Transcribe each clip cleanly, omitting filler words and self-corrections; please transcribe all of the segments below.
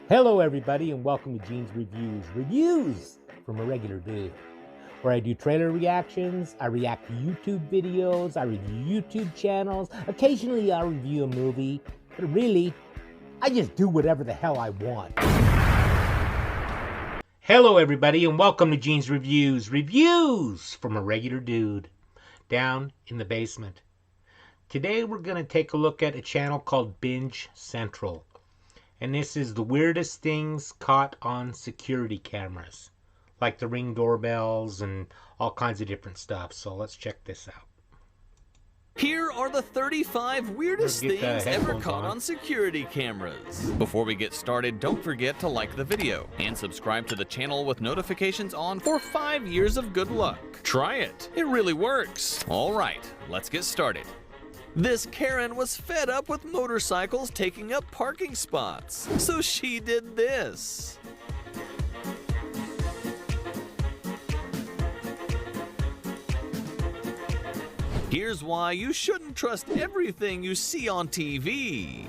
Hello everybody and welcome to Gene's Reviews from a regular dude, where I do trailer reactions, I react to YouTube videos, I review YouTube channels, occasionally I'll review a movie, but really, I just do whatever the hell I want. Hello everybody and welcome to Gene's Reviews from a regular dude, down in the basement. Today we're going to take a look at a channel called Binge Central. And this is the weirdest things caught on security cameras, like the Ring doorbells and all kinds of different stuff. So let's check this out. Here are the 35 weirdest things ever caught on security cameras. Before we get started, don't forget to like the video and subscribe to the channel with notifications on for 5 years of good luck. Try it. It really works. All right, let's get started. This Karen was fed up with motorcycles taking up parking spots, so she did this. Here's why you shouldn't trust everything you see on TV.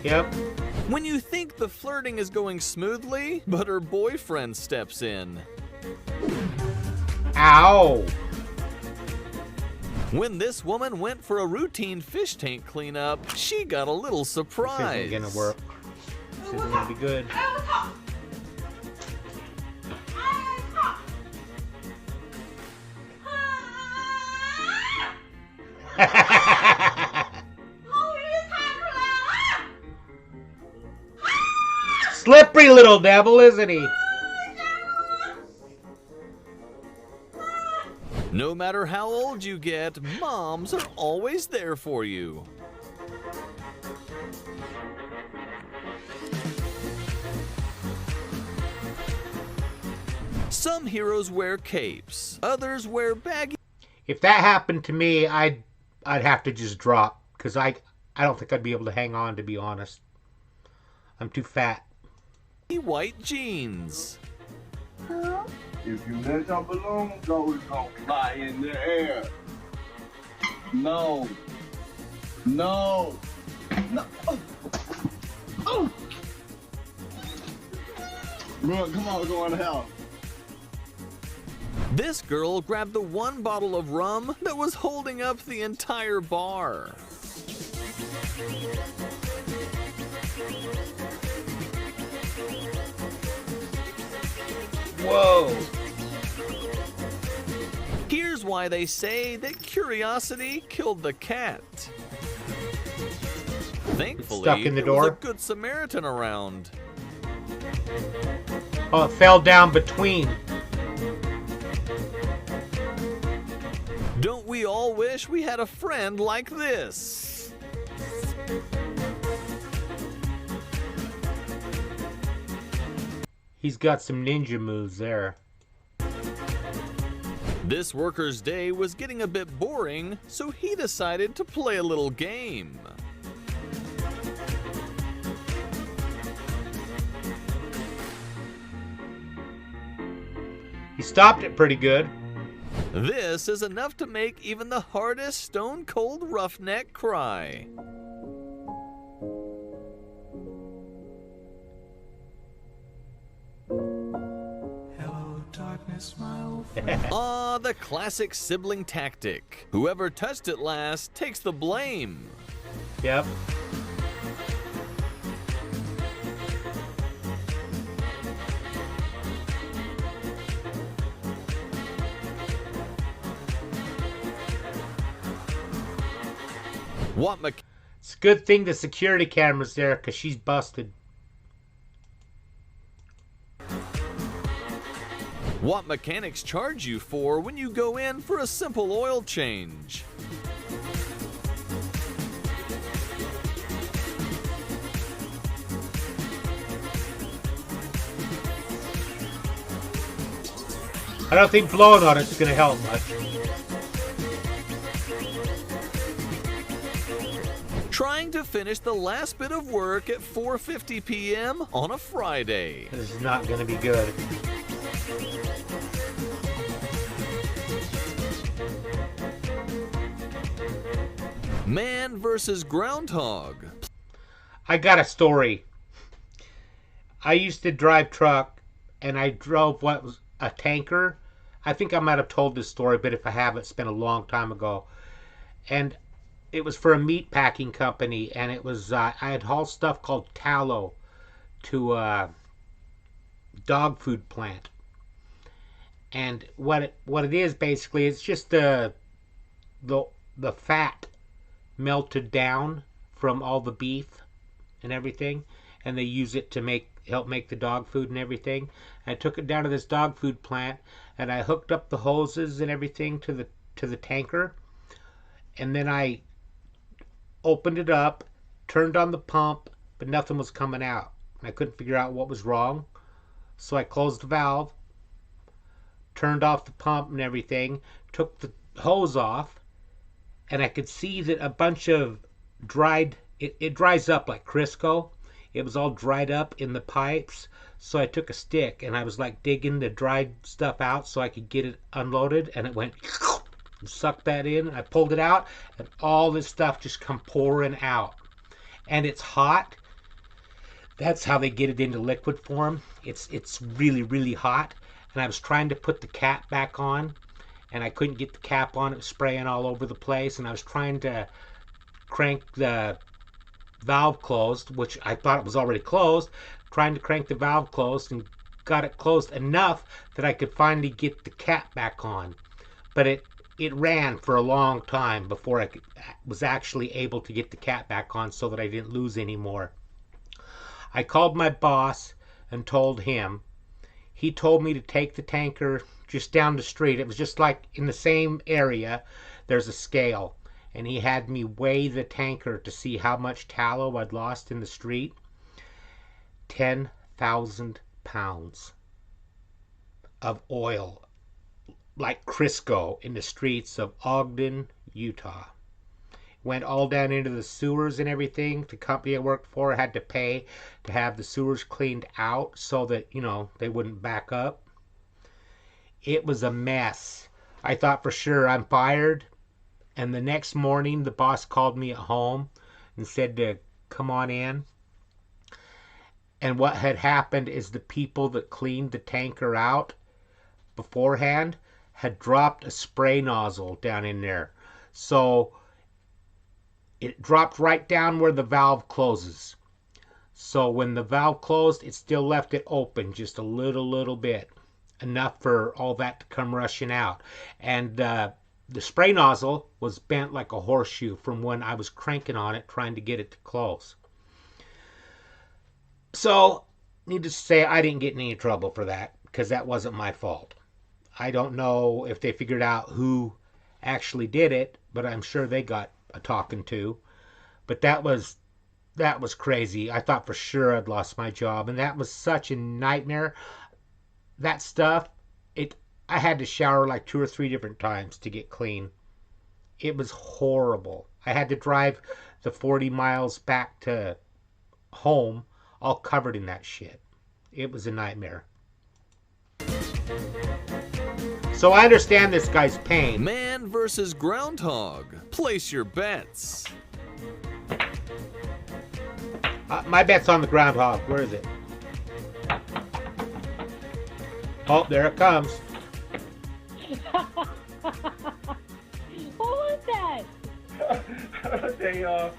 Yep. When you think the flirting is going smoothly, but her boyfriend steps in. Ow! When this woman went for a routine fish tank cleanup, she got a little surprised. This isn't gonna work. This isn't gonna be good. Slippery little devil, isn't he? No matter how old you get, moms are always there for you. Some heroes wear capes, others wear baggy. If that happened to me, I'd have to just drop, because I don't think I'd be able to hang on, to be honest. I'm too fat. White jeans. If you let your balloon go, it's gonna fly in the air. No. No. No. Oh. Oh. Bro, come on, go on to hell. This girl grabbed the one bottle of rum that was holding up the entire bar. Whoa! Here's why they say that curiosity killed the cat. Thankfully, stuck in the door. there was a good Samaritan around. Oh, it fell down between. Don't we all wish we had a friend like this? He's got some ninja moves there. This worker's day was getting a bit boring, so he decided to play a little game. He stopped it pretty good. This is enough to make even the hardest stone-cold roughneck cry. Ah, the classic sibling tactic. Whoever touched it last takes the blame. Yep. It's a good thing the security camera's there, because she's busted. What mechanics charge you for when you go in for a simple oil change? I don't think blowing on it's going to help much. Trying to finish the last bit of work at 4:50 p.m. on a Friday. This is not going to be good. Man versus groundhog. I got a story. I used to drive truck, and I drove what was a tanker. I think I might have told this story, but if I haven't, it's been a long time ago. And it was for a meat packing company, and it was I had hauled stuff called tallow to a dog food plant. And what it is basically, it's just the fat melted down from all the beef and everything, and they use it to help make the dog food and everything. I took it down to this dog food plant, and I hooked up the hoses and everything to the tanker, and then I opened it up, turned on the pump, but nothing was coming out. I couldn't figure out what was wrong, so I closed the valve, turned off the pump and everything, took the hose off, and I could see that a bunch of it dries up like Crisco. It was all dried up in the pipes. So I took a stick and I was like digging the dried stuff out so I could get it unloaded, and it went and sucked that in. I pulled it out, and all this stuff just come pouring out. And it's hot. That's how they get it into liquid form. It's really, really hot. And I was trying to put the cap back on, and I couldn't get the cap on. It was spraying all over the place, and I was trying to crank the valve closed, which I thought it was already closed, trying to crank the valve closed, and got it closed enough that I could finally get the cap back on. But it ran for a long time before I was actually able to get the cap back on so that I didn't lose any more. I called my boss and told him. He told me to take the tanker just down the street. It was just like in the same area, there's a scale. And he had me weigh the tanker to see how much tallow I'd lost in the street. 10,000 pounds of oil, like Crisco, in the streets of Ogden, Utah. Went all down into the sewers and everything. The company I worked for had to pay to have the sewers cleaned out so that, they wouldn't back up. It was a mess. I thought for sure I'm fired. And the next morning, the boss called me at home and said to come on in. And what had happened is the people that cleaned the tanker out beforehand had dropped a spray nozzle down in there. So it dropped right down where the valve closes. So when the valve closed, it still left it open just a little bit. Enough for all that to come rushing out. And the spray nozzle was bent like a horseshoe from when I was cranking on it, trying to get it to close. So, needless to say, I didn't get in any trouble for that, because that wasn't my fault. I don't know if they figured out who actually did it, but I'm sure they got a talking to. But that was crazy. I thought for sure I'd lost my job, and that was such a nightmare. That stuff, I had to shower like 2 or 3 different times to get clean. It was horrible. I had to drive the 40 miles back to home all covered in that shit. It was a nightmare. So I understand this guy's pain. Man versus groundhog. Place your bets. My bet's on the groundhog. Where is it? Oh, there it comes. What was that? They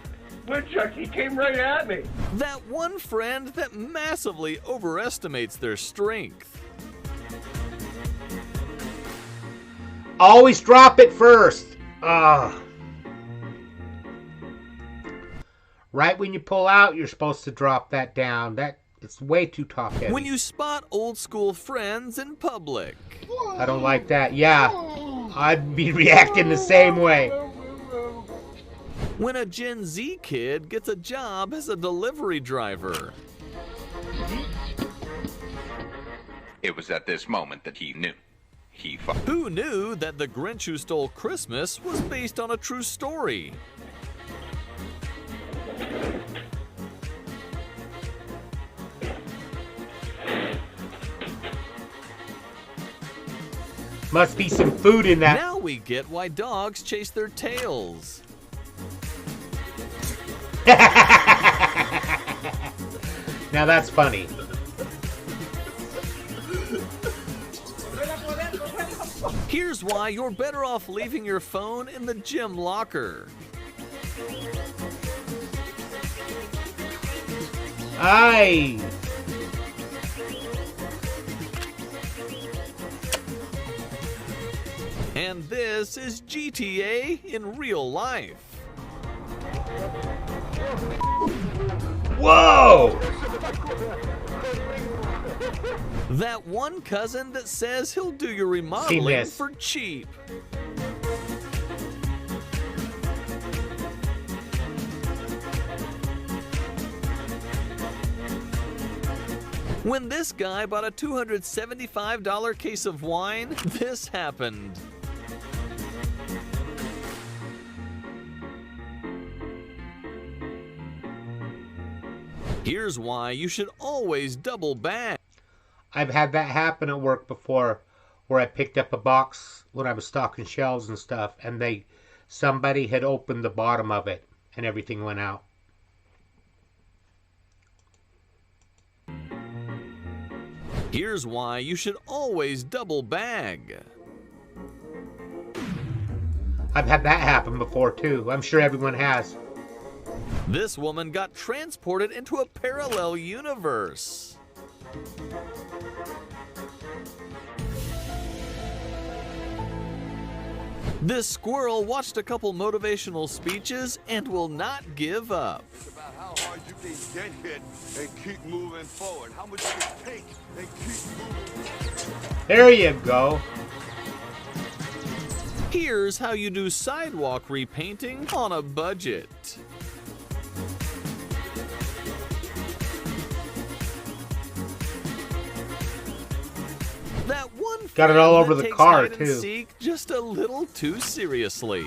woodchuck, he came right at me. That one friend that massively overestimates their strength. Always drop it first. Right when you pull out, you're supposed to drop that down. It's way too top heavy. When you spot old school friends in public. I don't like that. Yeah, I'd be reacting the same way. When a Gen Z kid gets a job as a delivery driver. It was at this moment that he knew. Who knew that The Grinch Who Stole Christmas was based on a true story? Must be some food in that. Now we get why dogs chase their tails. Now that's funny. Here's why you're better off leaving your phone in the gym locker. Aye. And this is GTA in real life. Whoa! That one cousin that says he'll do your remodeling this. for cheap. When this guy bought a $275 case of wine, this happened. Here's why you should always double bag. I've had that happen at work before, where I picked up a box when I was stocking shelves and stuff, and somebody had opened the bottom of it, and everything went out. Here's why you should always double bag. I've had that happen before too. I'm sure everyone has. This woman got transported into a parallel universe. This squirrel watched a couple motivational speeches and will not give up. It's about how hard you can get hit and keep moving forward. How much you can take and keep moving. There you go. Here's how you do sidewalk repainting on a budget. That one Got it all friend over that the takes car, hide and too. seek just a little too seriously.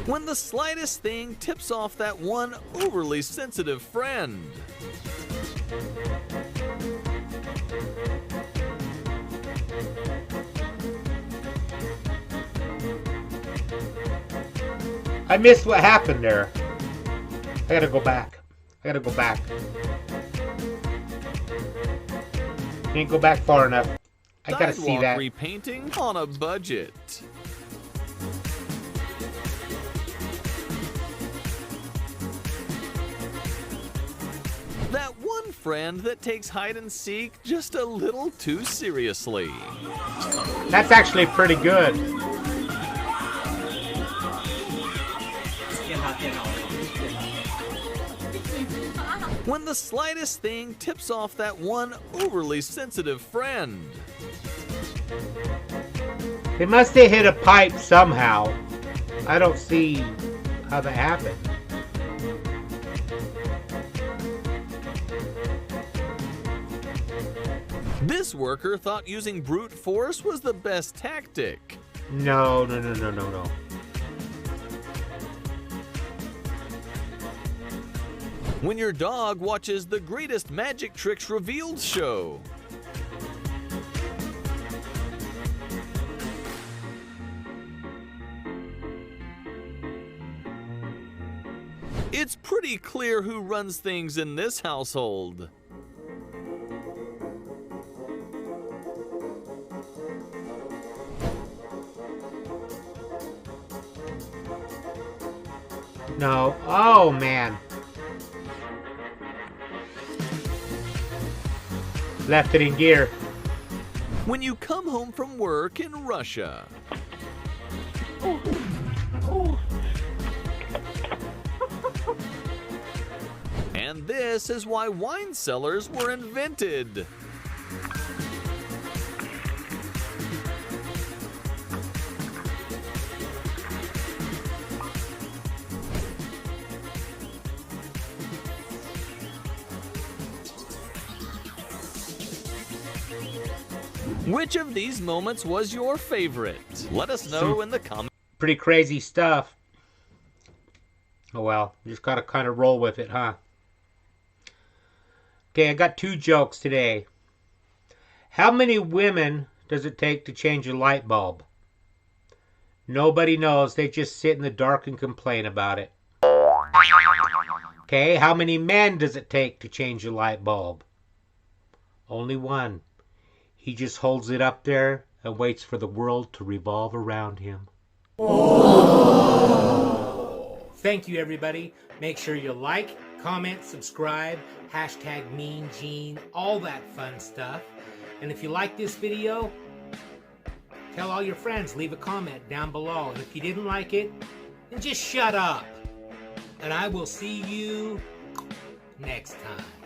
When the slightest thing tips off that one overly sensitive friend. I missed what happened there. I gotta go back. I gotta go back. Can't go back far enough. I gotta see Sidewalk that. repainting on a budget. That one friend that takes hide and seek just a little too seriously. That's actually pretty good. When the slightest thing tips off that one overly sensitive friend. They must have hit a pipe somehow. I don't see how that happened. This worker thought using brute force was the best tactic. No. When your dog watches the Greatest Magic Tricks Revealed show. It's pretty clear who runs things in this household. No. Oh, man. Left it in gear. When you come home from work in Russia. And this is why wine cellars were invented. Which of these moments was your favorite? Let us know in the comments. Pretty crazy stuff. Oh well, just gotta kind of roll with it, huh? Okay, I got 2 jokes today. How many women does it take to change a light bulb? Nobody knows. They just sit in the dark and complain about it. Okay, how many men does it take to change a light bulb? Only one. He just holds it up there and waits for the world to revolve around him. Thank you, everybody. Make sure you like, comment, subscribe, hashtag Mean Gene, all that fun stuff. And if you like this video, tell all your friends, leave a comment down below. And if you didn't like it, then just shut up. And I will see you next time.